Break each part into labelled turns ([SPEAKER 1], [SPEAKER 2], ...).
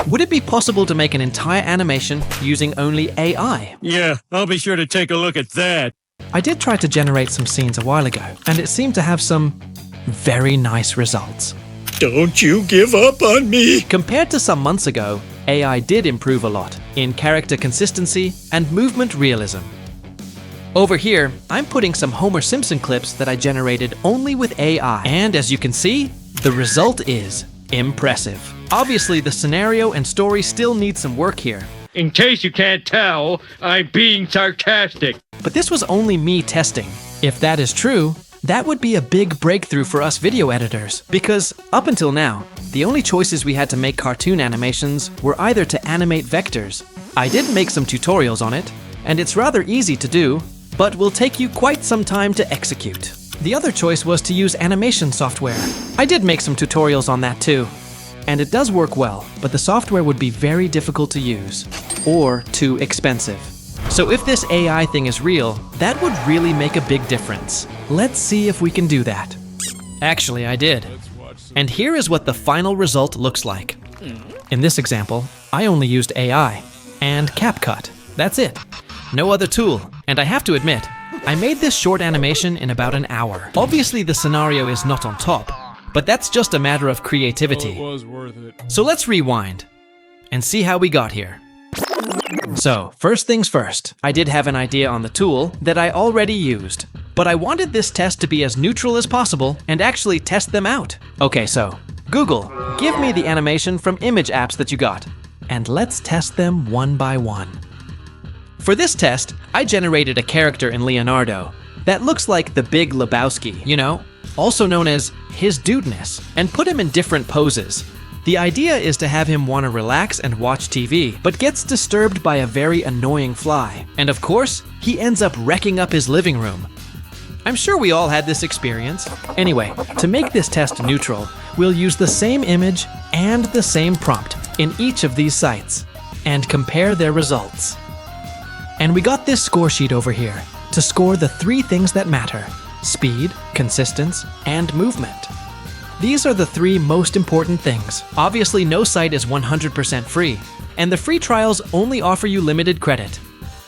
[SPEAKER 1] Would it be possible to make an entire animation using only AI?
[SPEAKER 2] Yeah, I'll be sure to take a look at that.
[SPEAKER 1] I did try to generate some scenes a while ago, and it seemed to have some very nice results.
[SPEAKER 2] Don't you give up on me!
[SPEAKER 1] Compared to some months ago, AI did improve a lot in character consistency and movement realism. Over here, I'm putting some Homer Simpson clips that I generated only with AI, and as you can see, the result is impressive. Obviously, the scenario and story still need some work here.
[SPEAKER 3] In case you can't tell, I'm being sarcastic.
[SPEAKER 1] But this was only me testing. If that is true, that would be a big breakthrough for us video editors, because up until now, the only choices we had to make cartoon animations were either to animate vectors. I did make some tutorials on it, and it's rather easy to do, but will take you quite some time to execute. The other choice was to use animation software. I did make some tutorials on that too. And it does work well, but the software would be very difficult to use, or too expensive. So if this AI thing is real, that would really make a big difference. Let's see if we can do that. Actually, I did. And here is what the final result looks like. In this example, I only used AI and Capcut. That's it. No other tool. And I have to admit, I made this short animation in about an hour. Obviously, the scenario is not on top, but that's just a matter of creativity.
[SPEAKER 4] Well, it was worth it.
[SPEAKER 1] So let's rewind and see how we got here. So, first things first, I did have an idea on the tool that I already used, but I wanted this test to be as neutral as possible and actually test them out. Okay, so, Google, give me the animation from image apps that you got, and let's test them one by one. For this test, I generated a character in Leonardo that looks like the Big Lebowski, you know, also known as his dudeness, and put him in different poses. The idea is to have him want to relax and watch TV, but gets disturbed by a very annoying fly. And of course, he ends up wrecking up his living room. I'm sure we all had this experience. Anyway, to make this test neutral, we'll use the same image and the same prompt in each of these sites, and compare their results. And we got this score sheet over here to score the 3 things that matter: speed, consistency, and movement. These are the 3 most important things. Obviously, no site is 100% free, and the free trials only offer you limited credit.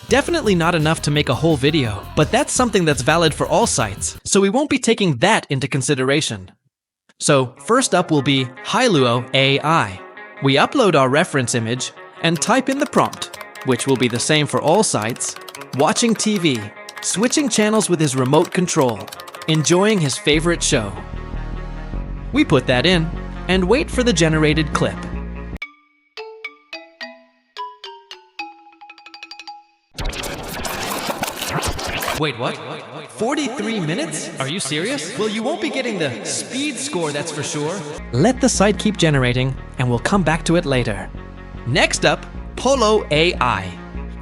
[SPEAKER 1] Definitely not enough to make a whole video, but that's something that's valid for all sites, so we won't be taking that into consideration. So first up will be Hailuo AI. We upload our reference image and type in the prompt, which will be the same for all sites: watching TV, switching channels with his remote control, enjoying his favorite show. We put that in and wait for the generated clip. Wait, what? 43 minutes? Are you serious? Well, you won't be getting the speed score, that's for sure. Let the site keep generating, and we'll come back to it later. Next up, Pollo AI.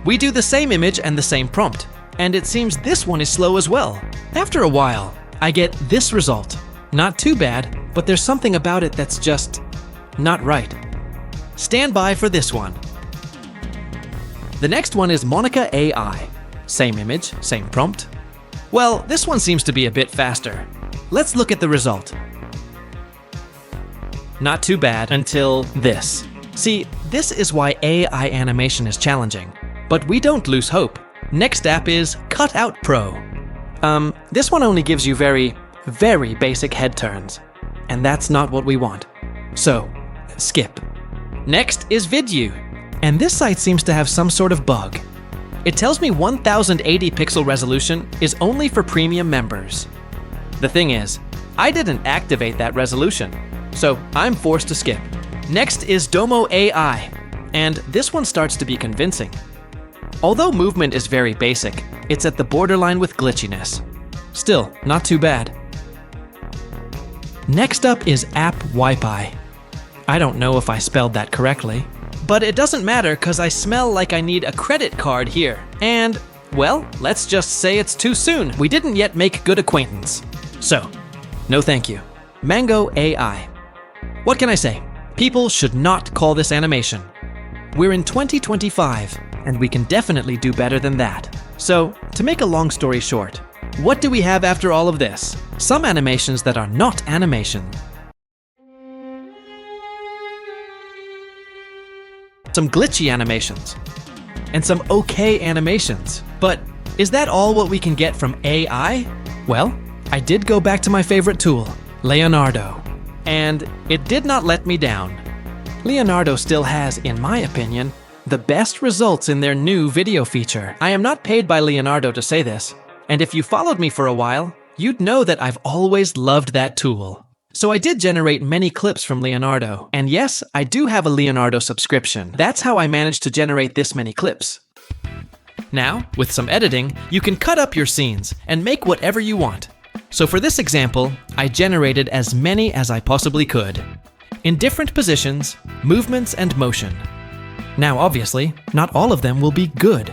[SPEAKER 1] We do the same image and the same prompt, and it seems this one is slow as well. After a while, I get this result. Not too bad, but there's something about it that's just not right. Stand by for this one. The next one is Monica AI. Same image, same prompt. Well, this one seems to be a bit faster. Let's look at the result. Not too bad until this. See, this is why AI animation is challenging. But we don't lose hope. Next app is Cutout Pro. This one only gives you very basic head turns. And that's not what we want. So, skip. Next is Vidu. And this site seems to have some sort of bug. It tells me 1080 pixel resolution is only for premium members. The thing is, I didn't activate that resolution, so I'm forced to skip. Next is Domo AI, and this one starts to be convincing. Although movement is very basic, it's at the borderline with glitchiness. Still, not too bad. Next up is App Wi-Fi. I don't know if I spelled that correctly, but it doesn't matter because I smell like I need a credit card here. And, well, let's just say it's too soon. We didn't yet make good acquaintance. So, no thank you. Mango AI. What can I say? People should not call this animation. We're in 2025, and we can definitely do better than that. So, to make a long story short, what do we have after all of this? Some animations that are not animation. some glitchy animations, and some okay animations. But is that all what we can get from AI? Well, I did go back to my favorite tool, Leonardo, and it did not let me down. Leonardo still has, in my opinion, the best results in their new video feature. I am not paid by Leonardo to say this, and if you followed me for a while, you'd know that I've always loved that tool. So I did generate many clips from Leonardo, and yes, I do have a Leonardo subscription. That's how I managed to generate this many clips. Now, with some editing, you can cut up your scenes and make whatever you want. So for this example, I generated as many as I possibly could, in different positions, movements, and motion. Now obviously, not all of them will be good,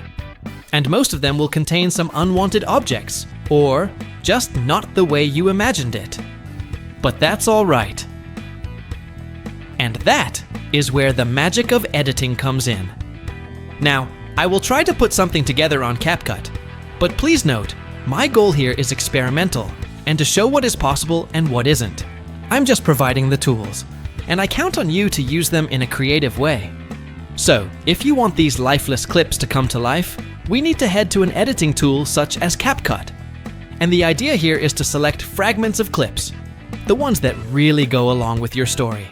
[SPEAKER 1] and most of them will contain some unwanted objects, or just not the way you imagined it. But that's all right. And that is where the magic of editing comes in. Now, I will try to put something together on Capcut, but please note, my goal here is experimental and to show what is possible and what isn't. I'm just providing the tools, and I count on you to use them in a creative way. So, if you want these lifeless clips to come to life, we need to head to an editing tool such as Capcut. And the idea here is to select fragments of clips, the ones that really go along with your story.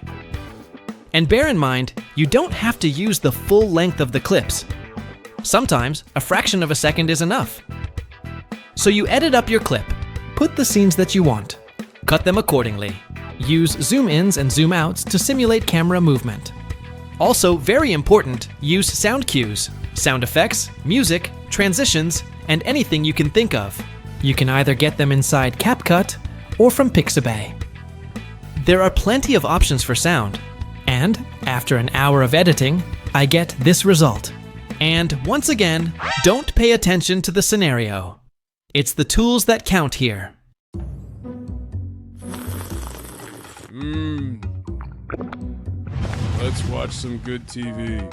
[SPEAKER 1] And bear in mind, you don't have to use the full length of the clips. Sometimes, a fraction of a second is enough. So you edit up your clip, put the scenes that you want, cut them accordingly, use zoom ins and zoom outs to simulate camera movement. Also, very important, use sound cues, sound effects, music, transitions, and anything you can think of. You can either get them inside Capcut or from Pixabay. There are plenty of options for sound, and after an hour of editing, I get this result. And once again, don't pay attention to the scenario. It's the tools that count here.
[SPEAKER 4] Let's watch some good TV.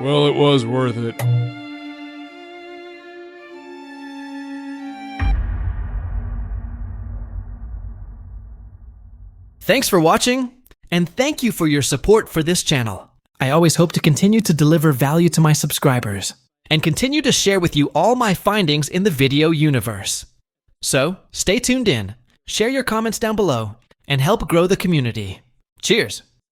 [SPEAKER 4] Well, it was worth it.
[SPEAKER 1] Thanks for watching, and thank you for your support for this channel. I always hope to continue to deliver value to my subscribers, and continue to share with you all my findings in the video universe. So, stay tuned in, share your comments down below, and help grow the community. Cheers!